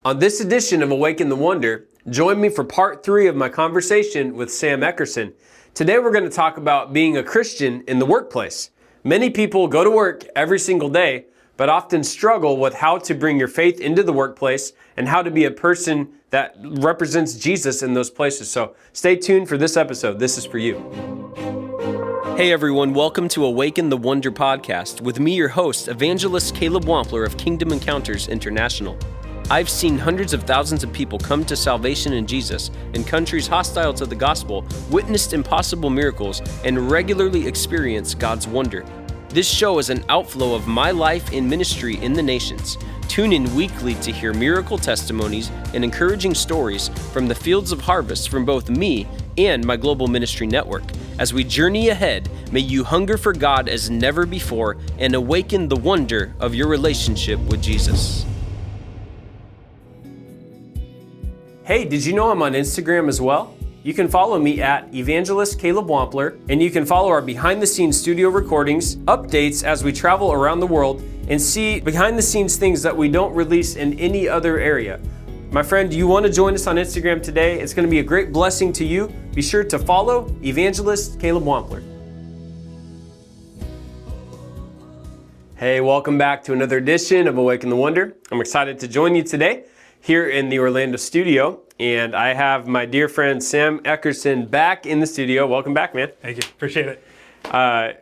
On this edition of Awaken the Wonder, join me for part 3 of my conversation with Sam Eckerson. Today we're going to talk about being a Christian in the workplace. Many people go to work every single day, but often struggle with how to bring your faith into the workplace and how to be a person that represents Jesus in those places. So stay tuned for this episode. This is for you. Hey everyone, welcome to Awaken the Wonder podcast with me, your host, Evangelist Caleb Wampler of Kingdom Encounters International. I've seen hundreds of thousands of people come to salvation in Jesus in countries hostile to the gospel, witnessed impossible miracles, and regularly experience God's wonder. This show is an outflow of my life in ministry in the nations. Tune in weekly to hear miracle testimonies and encouraging stories from the fields of harvest from both me and my global ministry network. As we journey ahead, may you hunger for God as never before and awaken the wonder of your relationship with Jesus. Hey, did you know I'm on Instagram as well? You can follow me at Evangelist Caleb Wampler, and you can follow our behind-the-scenes studio recordings, updates as we travel around the world, and see behind-the-scenes things that we don't release in any other area. My friend, do you want to join us on Instagram today? It's going to be a great blessing to you. Be sure to follow Evangelist Caleb Wampler. Hey, welcome back to another edition of Awaken the Wonder. I'm excited to join you today here in the Orlando studio, and I have my dear friend Sam Eckerson back in the studio. Welcome back, man. Thank you. Appreciate it.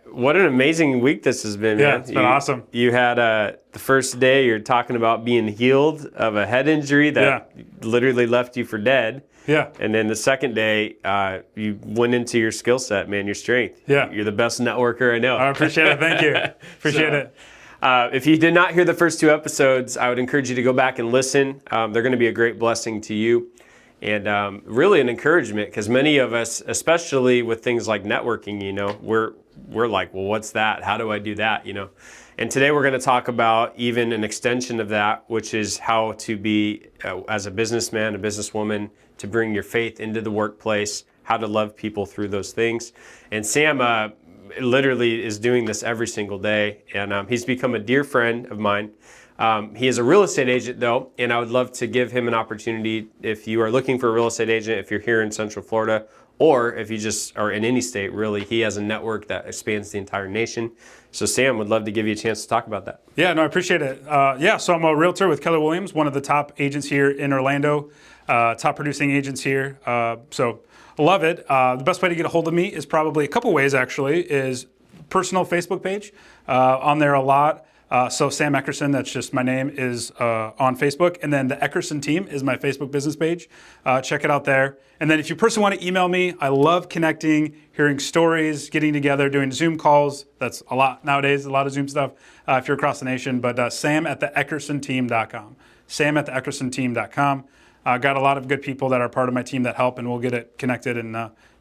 What an amazing week this has been, man. Yeah, it's been awesome. You had the first day, you're talking about being healed of a head injury that literally left you for dead. Yeah. And then the second day, you went into your skill set, man, your strength. Yeah. You're the best networker I know. I appreciate it. Thank you. Appreciate it. If you did not hear the first 2 episodes, I would encourage you to go back and listen. They're going to be a great blessing to you and really an encouragement, because many of us, especially with things like networking, you know, we're like, well, what's that? How do I do that? You know, and today we're going to talk about even an extension of that, which is how to be, as a businessman, a businesswoman, to bring your faith into the workplace, how to love people through those things. And Sam, literally is doing this every single day, and he's become a dear friend of mine. He is a real estate agent though, and I would love to give him an opportunity if you are looking for a real estate agent, if you're here in Central Florida, or if you just are in any state, really. He has a network that expands the entire nation. So Sam, would love to give you a chance to talk about that. Yeah, no, I appreciate it. So I'm a realtor with Keller Williams, one of the top agents here in Orlando, top producing agents here. So love it. The best way to get a hold of me is probably a couple ways, actually, is personal Facebook page. On there a lot. So Sam Eckerson, that's just my name, is on Facebook. And then the Eckerson team is my Facebook business page. Check it out there. And then if you personally want to email me, I love connecting, hearing stories, getting together, doing Zoom calls. That's a lot nowadays, a lot of Zoom stuff if you're across the nation. But sam@theeckersonteam.com. sam@theeckersonteam.com. Got a lot of good people that are part of my team that help, and we'll get it connected and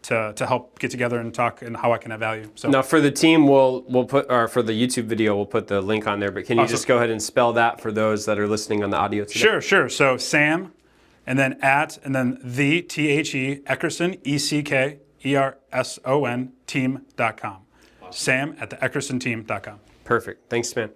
to help get together and talk and how I can add value. So now for the team, we'll put, or for the YouTube video, we'll put the link on there. But can you just go ahead and spell that for those that are listening on the audio today? Sure. So Sam, and then and then the THE Eckerson ECKERSON team.com. Awesome. sam@theeckersonteam.com. Perfect. Thanks, man.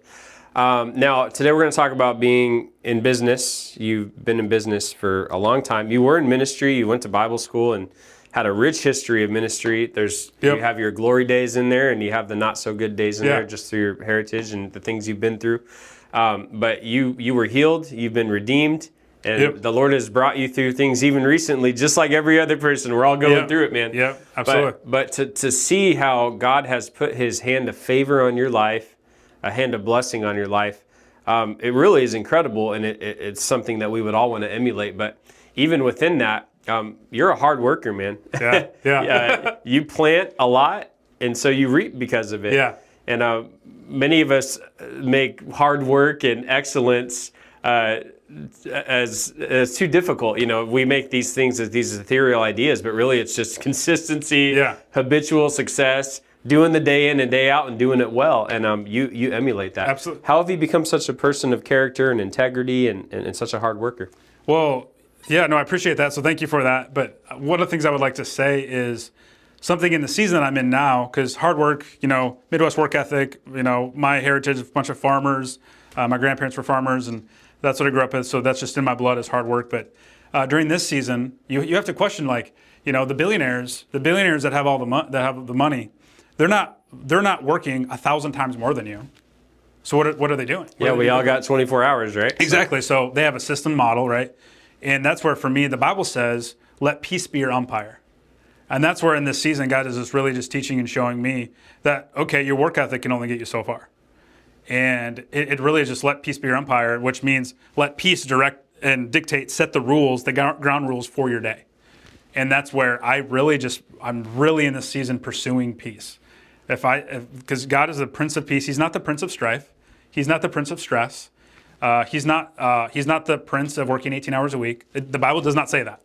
Now, today we're going to talk about being in business. You've been in business for a long time. You were in ministry. You went to Bible school and had a rich history of ministry. You have your glory days in there, and you have the not so good days in there, just through your heritage and the things you've been through. But you were healed. You've been redeemed. And the Lord has brought you through things even recently, just like every other person. We're all going through it, man. Yeah, absolutely. But to see how God has put his hand of favor on your life, a hand of blessing on your life, it really is incredible, and it's something that we would all want to emulate. But even within that, you're a hard worker, man. Yeah. You plant a lot, and so you reap because of it. Yeah. And many of us make hard work and excellence as too difficult. You know, we make these things as these ethereal ideas, but really it's just consistency, habitual success, doing the day in and day out and doing it well. And you emulate that. Absolutely. How have you become such a person of character and integrity and such a hard worker? Well, yeah, no, I appreciate that. So thank you for that. But one of the things I would like to say is something in the season that I'm in now, because hard work, Midwest work ethic, my heritage is a bunch of farmers. My grandparents were farmers, and That's what I grew up with. So that's just in my blood is hard work. But during this season, you have to question, like, the billionaires that have that have the money, they're not working 1,000 times more than you. So what are they doing? Yeah, we all got 24 hours, right? Exactly. So they have a system model, right? And that's where, for me, the Bible says, let peace be your umpire. And that's where in this season, God is just really just teaching and showing me that, okay, your work ethic can only get you so far. And it really is just let peace be your umpire, which means let peace direct and dictate, set the rules, the ground rules for your day. And that's where I'm really in this season pursuing peace. Because God is the Prince of Peace. He's not the Prince of Strife. He's not the Prince of Stress. He's not the Prince of working 18 hours a week. The Bible does not say that.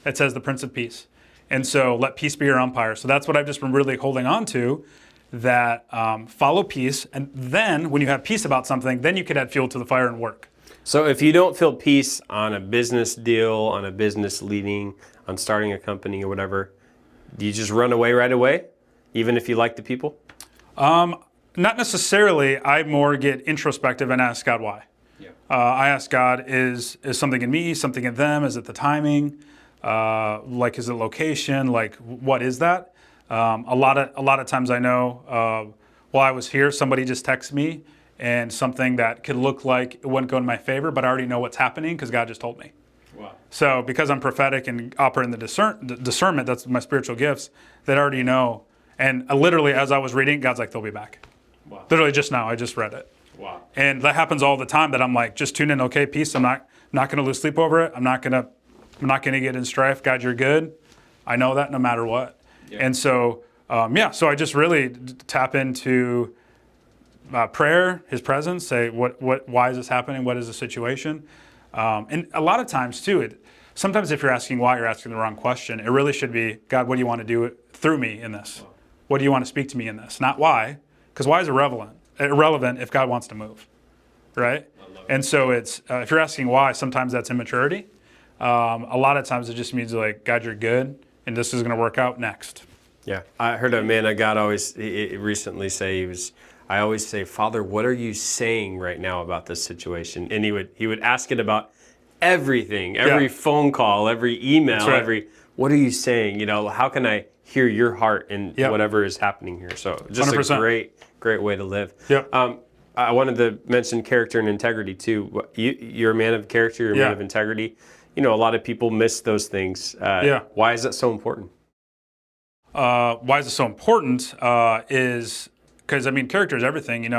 It says the Prince of Peace. And so let peace be your umpire. So that's what I've just been really holding on to, that follow peace. And then when you have peace about something, then you can add fuel to the fire and work. So if you don't feel peace on a business deal, on a business leading, on starting a company or whatever, do you just run away right away, even if you like the people? Not necessarily. I more get introspective and ask God why. Yeah. I ask God, is something in me, something in them? Is it the timing? Is it location? Like, what is that? A lot of times I know, while I was here, somebody just texted me and something that could look like it wouldn't go in my favor, but I already know what's happening because God just told me. Wow. So because I'm prophetic and operate in the discernment, that's my spiritual gifts, that I already know. And literally, as I was reading, God's like, they'll be back. Wow. Literally just now, I just read it. Wow. And that happens all the time, that I'm like, just tune in, okay, peace. I'm not going to lose sleep over it. I'm not going to get in strife. God, you're good. I know that no matter what. Yeah. And so, so I just really tap into prayer, His presence, say, why is this happening? What is the situation? And a lot of times too, sometimes if you're asking why, you're asking the wrong question. It really should be, God, what do you want to do through me in this? Wow. What do you want to speak to me in this? Not why, because why is irrelevant if God wants to move, right? And so it's, if you're asking why, sometimes that's immaturity. A lot of times it just means like, God, you're good, and this is going to work out next. Yeah, I heard a man of God recently say, I always say, Father, what are you saying right now about this situation? And he would ask it about everything, every phone call, every email, what are you saying? How can I hear your heart in whatever is happening here? So just 100%. A great way to live. Yep. I wanted to mention character and integrity too. You're a man of character, you're a man of integrity. A lot of people miss those things. Why is that so important? Why is it so important is because, character is everything.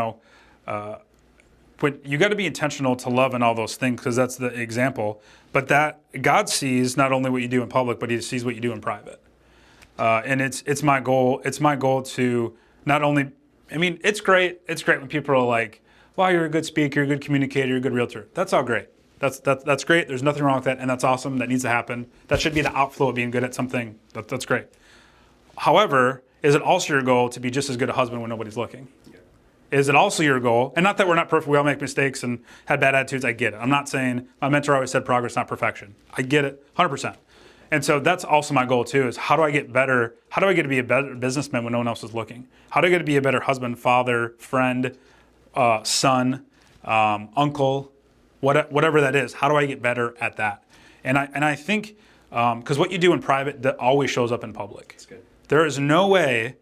But you got to be intentional to love and all those things, because that's the example. But that God sees not only what you do in public, but He sees what you do in private. And it's my goal. It's my goal to not only, it's great. It's great when people are like, wow, you're a good speaker, you're a good communicator, you're a good realtor. That's all great. That's great. There's nothing wrong with that, and that's awesome. That needs to happen. That should be the outflow of being good at something. That's great. However, is it also your goal to be just as good a husband when nobody's looking? Yeah. Is it also your goal, and not that we're not perfect, we all make mistakes and had bad attitudes, I get it. I'm not saying, my mentor always said progress, not perfection. I get it, 100%. And so that's also my goal too, is how do I get better? How do I get to be a better businessman when no one else is looking? How do I get to be a better husband, father, friend, son, uncle, whatever that is? How do I get better at that? And I think, because what you do in private, that always shows up in public. That's good. There is no way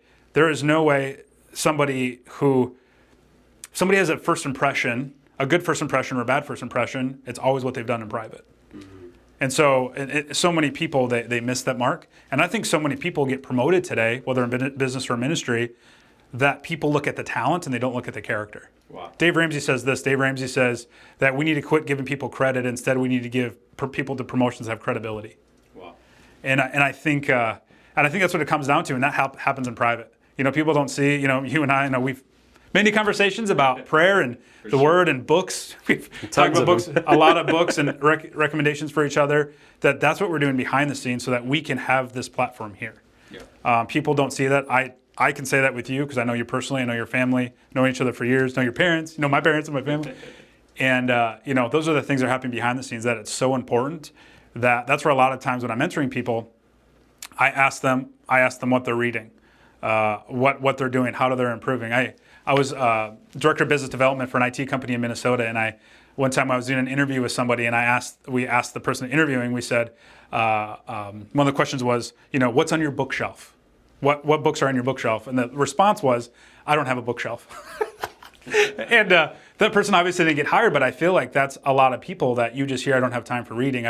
somebody has a first impression, a good first impression or a bad first impression, it's always what they've done in private. Mm-hmm. And so so many people, they miss that mark. And I think so many people get promoted today, whether in business or ministry, that people look at the talent and they don't look at the character. Wow. Dave Ramsey says this. Dave Ramsey says that we need to quit giving people credit. Instead, we need to give people the promotions that have credibility. Wow. And I think that's what it comes down to, and that happens in private. People don't see, you and I know we've many conversations about prayer and the Word and books. We've talked about books, a lot of books and recommendations for each other. That's what we're doing behind the scenes so that we can have this platform here. Yeah. People don't see that. I can say that with you because I know you personally, I know your family, know each other for years, know your parents, my parents and my family. And, those are the things that are happening behind the scenes, that it's so important that's where a lot of times when I'm mentoring people, I ask them what they're reading, what they're doing, how they're improving. I was director of business development for an IT company in Minnesota, and One time I was doing an interview with somebody, and we asked the person interviewing, we said, one of the questions was, what's on your bookshelf? What books are on your bookshelf? And the response was, I don't have a bookshelf. And that person obviously didn't get hired, but I feel like that's a lot of people that you just hear, I don't have time for reading.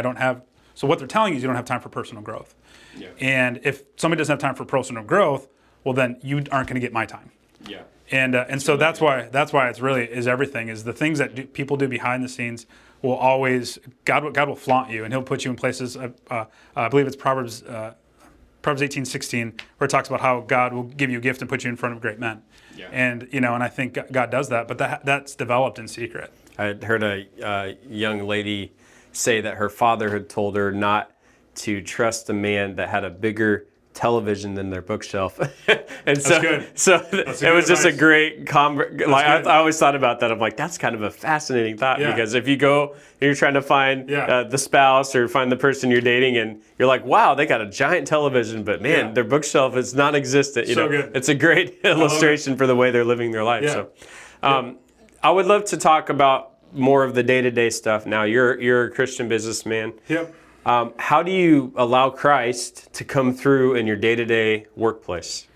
So what they're telling you is you don't have time for personal growth. Yeah. And if somebody doesn't have time for personal growth, well, then you aren't going to get my time. Yeah. And so that's why it's really is everything is the things that people do behind the scenes will always God will flaunt you, and He'll put you in places. I believe it's Proverbs 18:16 where it talks about how God will give you a gift and put you in front of great men. Yeah. And and I think God does that, but that's developed in secret. I had heard a young lady say that her father had told her not to trust a man that had a bigger television than their bookshelf. And so, it was just a great I always thought about that. I'm like, that's kind of a fascinating thought, because if you go and you're trying to find the spouse or find the person you're dating, and you're like, wow, they got a giant television, but man, their bookshelf is non-existent. It's a great illustration for the way they're living their life. Yeah. So, I would love to talk about more of the day-to-day stuff. Now, you're a Christian businessman. Yep. How do you allow Christ to come through in your day-to-day workplace?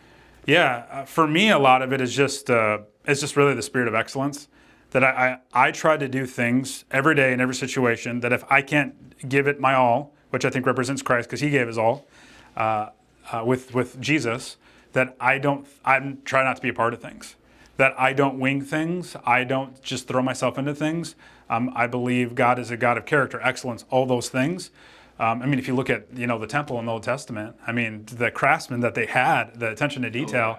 Yeah, for me, a lot of it is just really the spirit of excellence. That I try to do things every day in every situation that if I can't give it my all, which I think represents Christ because He gave His all, with Jesus, that I try not to be a part of things. That I don't wing things. I don't just throw myself into things. I believe God is a God of character, excellence, all those things. If you look at the temple in the Old Testament, the craftsmen that they had, the attention to detail,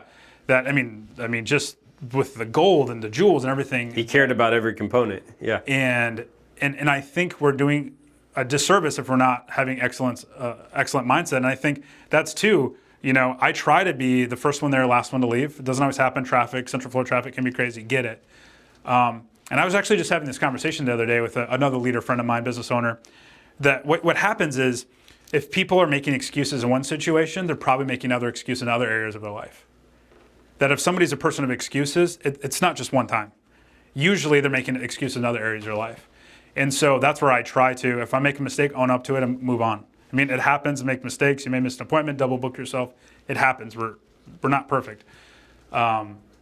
just with the gold and the jewels and everything. He cared about every component. Yeah. And I think we're doing a disservice if we're not having excellent mindset. And I think that's too. I try to be the first one there, last one to leave. It doesn't always happen. Central Florida traffic can be crazy. Get it. And I was actually just having this conversation the other day with another leader friend of mine, business owner. That what happens is if people are making excuses in one situation, they're probably making other excuses in other areas of their life. That if somebody's a person of excuses, it's not just one time. Usually they're making excuses in other areas of their life. And so that's where I try to, if I make a mistake, own up to it and move on. It happens, make mistakes. You may miss an appointment, double book yourself. It happens. We're not perfect.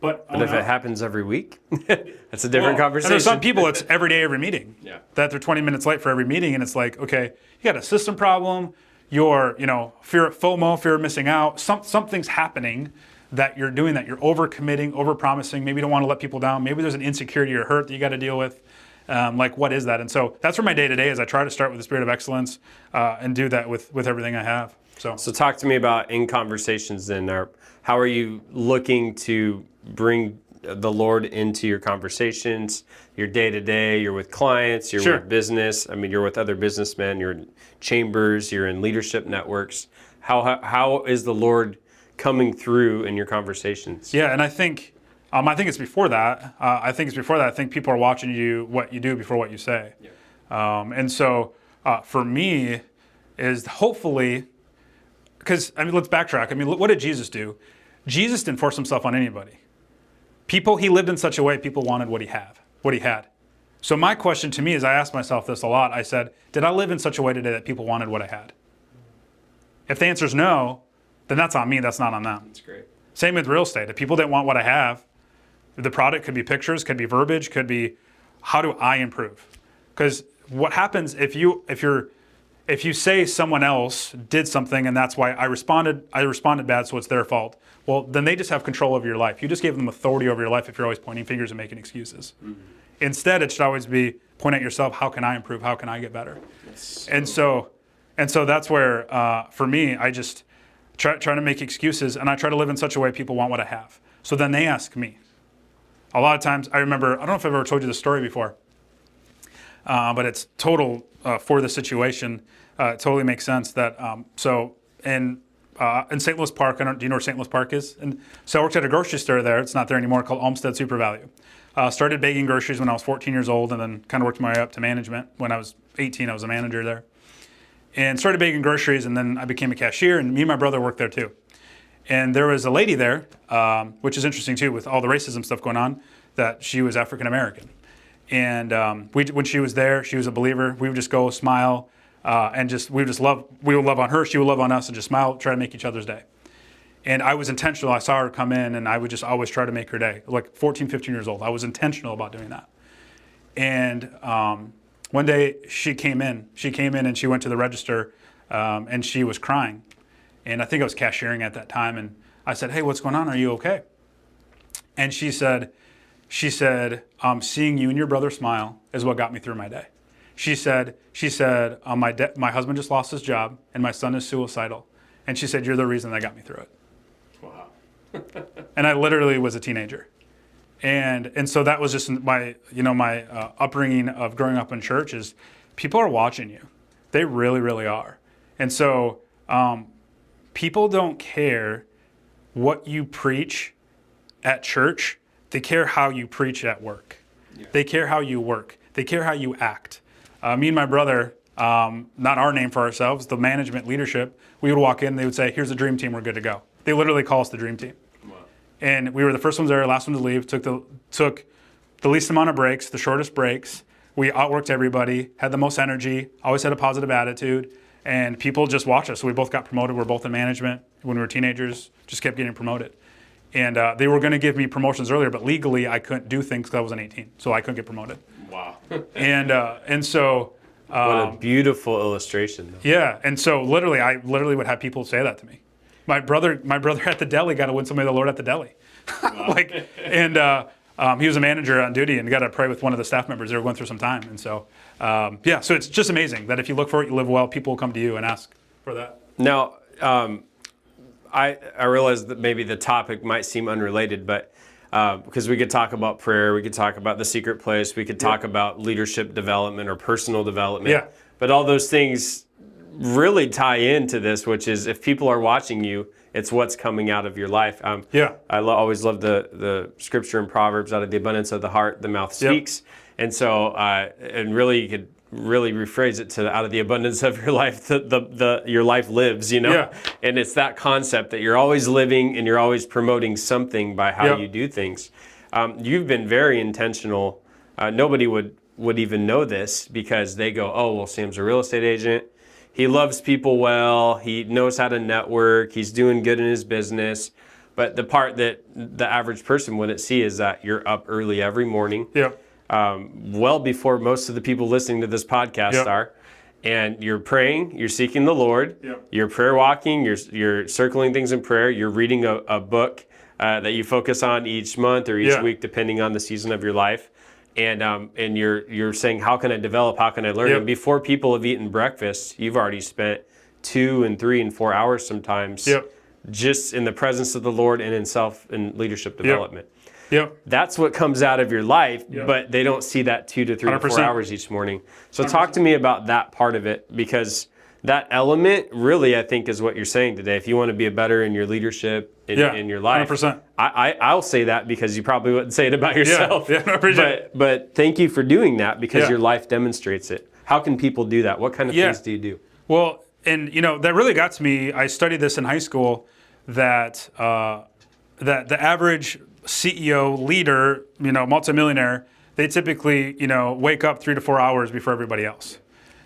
But if it happens every week, that's a different conversation. And there's some people, it's every day, every meeting. Yeah. That they're 20 minutes late for every meeting, and it's like, okay, you got a system problem. You're, fear of FOMO, fear of missing out. Something's happening that you're doing that. You're overcommitting, overpromising. Maybe you don't want to let people down. Maybe there's an insecurity or hurt that you got to deal with. What is that? And so that's where my day-to-day is. I try to start with the spirit of excellence and do that with everything I have. So talk to me about in conversations then. How are you looking to bring the Lord into your conversations, your day-to-day? You're with clients, you're with business. You're with other businessmen, you're in chambers, you're in leadership networks. How is the Lord coming through in your conversations? Yeah, and I think it's before that. I think people are watching you, what you do before what you say. Yeah. For me, is hopefully, because let's backtrack. What did Jesus do? Jesus didn't force Himself on anybody. He lived in such a way people wanted what he had. So my question to me is, I asked myself this a lot. I said, did I live in such a way today that people wanted what I had? If the answer is no, then that's on me. That's not on them. That's great. Same with real estate. If people didn't want what I have, the product could be pictures, could be verbiage, could be how do I improve? Because what happens if you say someone else did something and that's why I responded bad, so it's their fault. Well, then they just have control over your life. You just gave them authority over your life if you're always pointing fingers and making excuses. Mm-hmm. Instead, it should always be point at yourself. How can I improve? How can I get better? And so that's where for me, I just try to make excuses, and I try to live in such a way people want what I have. So then they ask me. A lot of times, I remember, I don't know if I've ever told you this story before, but it's total for the situation. It totally makes sense that, in St. Louis Park, do you know where St. Louis Park is? And so I worked at a grocery store there. It's not there anymore, called Olmsted Super Value. Started bagging groceries when I was 14 years old, and then kind of worked my way up to management. When I was 18, I was a manager there. And started bagging groceries, and then I became a cashier, and me and my brother worked there too. And there was a lady there, which is interesting too, with all the racism stuff going on, that she was African American. And when she was there, she was a believer. We would just go smile, and we would love on her. She would love on us, and just smile, try to make each other's day. And I was intentional. I saw her come in, and I would just always try to make her day. Like 14, 15 years old, I was intentional about doing that. And one day she came in and she went to the register, and she was crying. And I think I was cashiering at that time. And I said, "Hey, what's going on? Are you okay?" And she said, "Seeing you and your brother smile is what got me through my day." She said, my husband just lost his job and my son is suicidal. And she said, "You're the reason that got me through it." Wow. And I literally was a teenager. And so that was just my upbringing of growing up in church is people are watching you. They really, really are. And so people don't care what you preach at church. They care how you preach at work. Yeah. They care how you work. They care how you act. Me and my brother, not our name for ourselves, the management leadership, we would walk in and they would say, "Here's the dream team, we're good to go." They literally call us the dream team. Wow. And we were the first ones there, last one to leave, took the least amount of breaks, the shortest breaks. We outworked everybody, had the most energy, always had a positive attitude, and people just watched us. So we both got promoted. We're both in management when we were teenagers, just kept getting promoted. And they were going to give me promotions earlier, but legally I couldn't do things because I wasn't 18, so I couldn't get promoted. Wow. and so what a beautiful illustration, though. Yeah, and so I literally would have people say that to me. My brother at the deli got to win somebody the Lord at the deli. Wow. He was a manager on duty and got to pray with one of the staff members. They were going through some time, and so so it's just amazing that if you look for it, you live well. People will come to you and ask for that. Now, I realize that maybe the topic might seem unrelated, but because we could talk about prayer, we could talk about the secret place, we could talk about leadership development or personal development. Yeah. But all those things really tie into this, which is if people are watching you, it's what's coming out of your life. I always love the scripture in Proverbs, out of the abundance of the heart, the mouth speaks. Yep. And so, and really you could really rephrase it to out of the abundance of your life, your life lives, Yeah. And it's that concept that you're always living and you're always promoting something by how you do things. You've been very intentional. Nobody would even know this because they go, "Oh, well, Sam's a real estate agent. He loves people well. He knows how to network. He's doing good in his business." But the part that the average person wouldn't see is that you're up early every morning. Yep. Well before most of the people listening to this podcast are, and you're praying, you're seeking the Lord, you're prayer walking, you're circling things in prayer, you're reading a book that you focus on each month or each week, depending on the season of your life, and you're saying, "How can I develop? How can I learn?" And before people have eaten breakfast, you've already spent 2 and 3 and 4 hours sometimes just in the presence of the Lord and in leadership development. Yep. That's what comes out of your life, but they don't see that 2 to 3 to 4 hours each morning. So 100%. Talk to me about that part of it, because that element really, I think, is what you're saying today. If you want to be better in your leadership, in your life, 100%. I'll say that because you probably wouldn't say it about yourself. I appreciate it. But thank you for doing that because your life demonstrates it. How can people do that? What kind of things do you do? Well, and that really got to me. I studied this in high school, that the average CEO, leader, multimillionaire, they typically, wake up 3 to 4 hours before everybody else.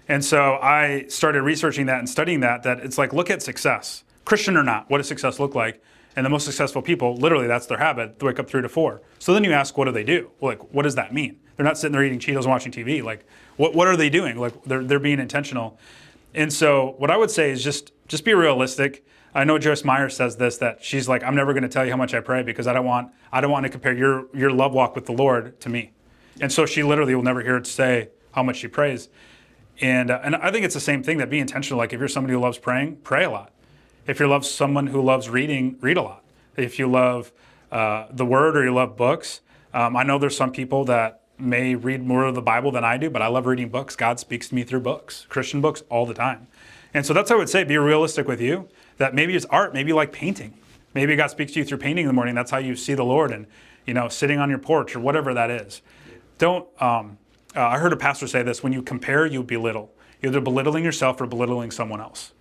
And so I started researching that and studying that it's like, look at success, Christian or not, what does success look like? And the most successful people, literally that's their habit, they wake up 3 to 4. So then you ask, what do they do? Well, what does that mean? They're not sitting there eating Cheetos and watching TV. Like, what are they doing? Like, they're being intentional. And so what I would say is just be realistic. I know Joyce Meyer says this, that she's like, "I'm never going to tell you how much I pray because I don't want to compare your love walk with the Lord to me." And so she literally will never hear it say how much she prays. And I think it's the same thing, that be intentional. Like if you're somebody who loves praying, pray a lot. If you love someone who loves reading, read a lot. If you love the Word or you love books, I know there's some people that may read more of the Bible than I do, but I love reading books. God speaks to me through books, Christian books, all the time. And so that's what I would say, be realistic with you, that maybe it's art, maybe you like painting. Maybe God speaks to you through painting in the morning. That's how you see the Lord, and sitting on your porch or whatever that is. Don't. I heard a pastor say this: when you compare, you belittle. You're either belittling yourself or belittling someone else.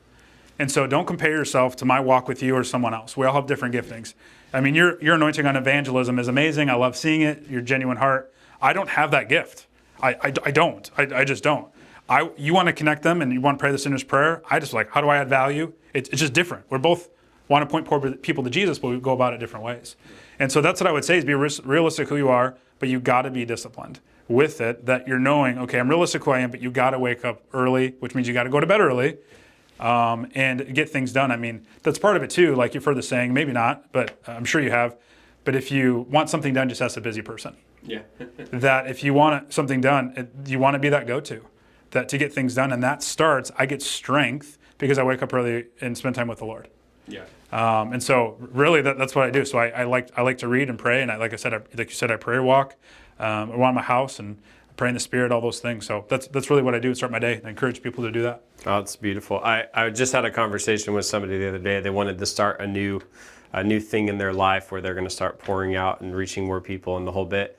And so don't compare yourself to my walk with you or someone else. We all have different giftings. I mean, your anointing on evangelism is amazing. I love seeing it, your genuine heart. I don't have that gift. I don't. I just don't. You want to connect them and you want to pray the sinner's prayer. I just like, how do I add value? It's just different. We're both want to point poor people to Jesus, but we go about it different ways. And so that's what I would say is be realistic who you are, but you got to be disciplined with it, that you're knowing, okay, I'm realistic who I am, but you got to wake up early, which means you got to go to bed early and get things done. I mean, that's part of it too. Like you've heard the saying, maybe not, but I'm sure you have. But if you want something done, just ask a busy person. Yeah. That if you want something done, you want to be that go-to, that to get things done. And that starts, I get strength because I wake up early and spend time with the Lord. Yeah. And so really that's what I do. So I like to read and pray. And like I said, like you said, I prayer walk around my house and pray in the Spirit, all those things. So that's really what I do to start my day. And I encourage people to do that. Oh, it's beautiful. I just had a conversation with somebody the other day. They wanted to start a new thing in their life where they're going to start pouring out and reaching more people and the whole bit.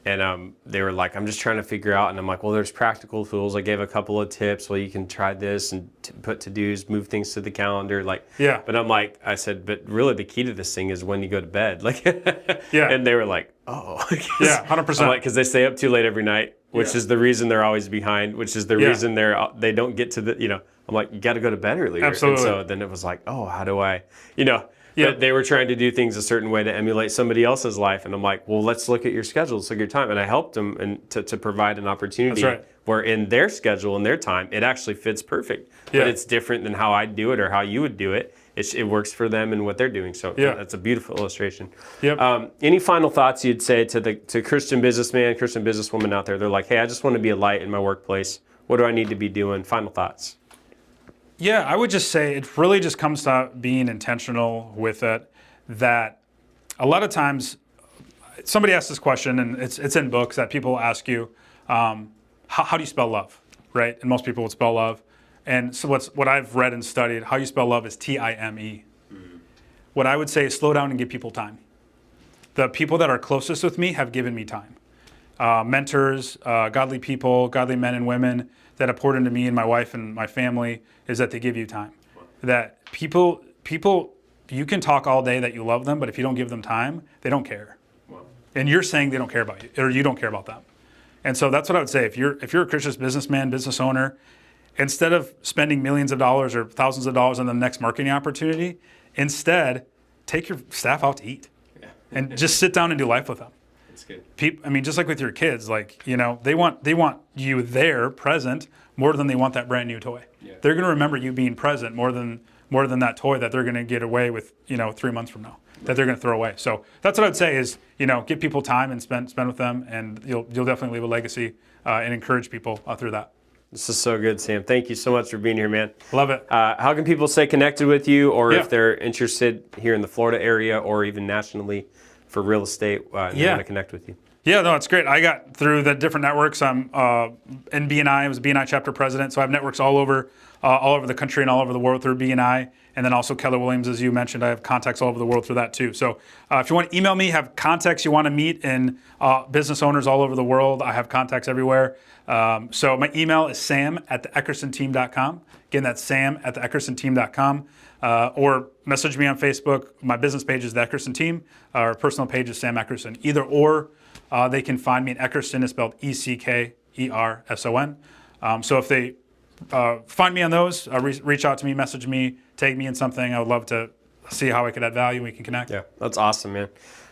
And they were like, I'm just trying to figure out. And I'm like, well, there's practical tools. I gave a couple of tips. Well, you can try this and put to-dos, move things to the calendar. Like, yeah. But I'm like, I said, but really the key to this thing is when you go to bed. Like, yeah. And they were like, oh. Yeah, 100%. I'm like, because they stay up too late every night, which yeah. is the reason they're always behind, which is the yeah. reason they don't get to the, I'm like, you got to go to bed earlier. Absolutely. And so then it was like, oh, how do I, Yep. They were trying to do things a certain way to emulate somebody else's life. And I'm like, well, let's look at your schedule, let's look at your time. And I helped them to provide an opportunity That's right. where in their schedule and their time, it actually fits perfect. Yeah. But it's different than how I do it or how you would do it. It works for them and what they're doing. So yeah. that's a beautiful illustration. Yep. Any final thoughts you'd say to Christian businessman, Christian businesswoman out there? They're like, hey, I just want to be a light in my workplace. What do I need to be doing? Final thoughts. Yeah, I would just say it really just comes to being intentional with it. That a lot of times somebody asks this question, and it's in books that people ask you, how do you spell love, right? And most people would spell love. And so what I've read and studied, how you spell love is Time. Mm-hmm. What I would say is slow down and give people time. The people that are closest with me have given me time. Mentors, godly people, godly men and women that have poured into me and my wife and my family is that they give you time. Wow. That people, you can talk all day that you love them, but if you don't give them time, they don't care. Wow. And you're saying they don't care about you, or you don't care about them. And so that's what I would say. If you're a Christian businessman, business owner, instead of spending millions of dollars or thousands of dollars on the next marketing opportunity, instead take your staff out to eat and just sit down and do life with them. That's good. Just like with your kids, they want you there, present, more than they want that brand new toy. Yeah. They're going to remember you being present more than that toy that they're going to get away with, 3 months from now, that they're going to throw away. So that's what I'd say is, give people time and spend with them, and you'll definitely leave a legacy and encourage people through that. This is so good, Sam. Thank you so much for being here, man. Love it. How can people stay connected with you, or if they're interested here in the Florida area or even nationally for real estate, and they want to connect with you? Yeah, no, it's great. I got through the different networks. I'm in BNI. I was a BNI chapter president, so I have networks all over the country and all over the world through BNI. And then also Keller Williams, as you mentioned, I have contacts all over the world through that too. So if you want to email me, have contacts you want to meet in business owners all over the world, I have contacts everywhere. So my email is sam@theeckersonteam.com. Again, that's sam@theeckersonteam.com. Or message me on Facebook. My business page is The Eckerson Team. Our personal page is Sam Eckerson. Either or, they can find me in Eckerson. It's spelled ECKERSON. So if they find me on those, reach out to me, message me, tag me in something. I would love to see how I could add value and we can connect. Yeah, that's awesome, man.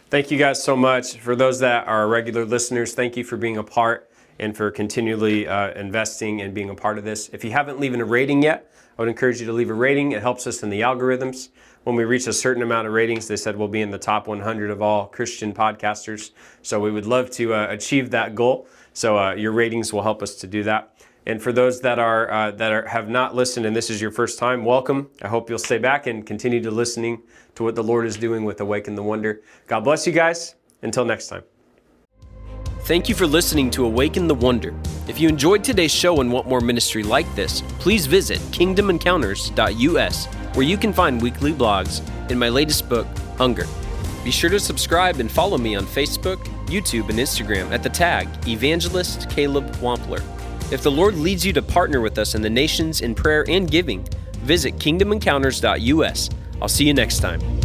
Thank you guys so much. For those that are regular listeners, thank you for being a part and for continually investing and being a part of this. If you haven't leaving a rating yet, I would encourage you to leave a rating. It helps us in the algorithms. When we reach a certain amount of ratings, they said we'll be in the top 100 of all Christian podcasters. So we would love to achieve that goal. So your ratings will help us to do that. And for those that have not listened and this is your first time, welcome. I hope you'll stay back and continue to listening to what the Lord is doing with Awaken the Wonder. God bless you guys. Until next time. Thank you for listening to Awaken the Wonder. If you enjoyed today's show and want more ministry like this, please visit kingdomencounters.us, where you can find weekly blogs and my latest book, Hunger. Be sure to subscribe and follow me on Facebook, YouTube, and Instagram at the tag Evangelist Caleb Wampler. If the Lord leads you to partner with us in the nations in prayer and giving, visit kingdomencounters.us. I'll see you next time.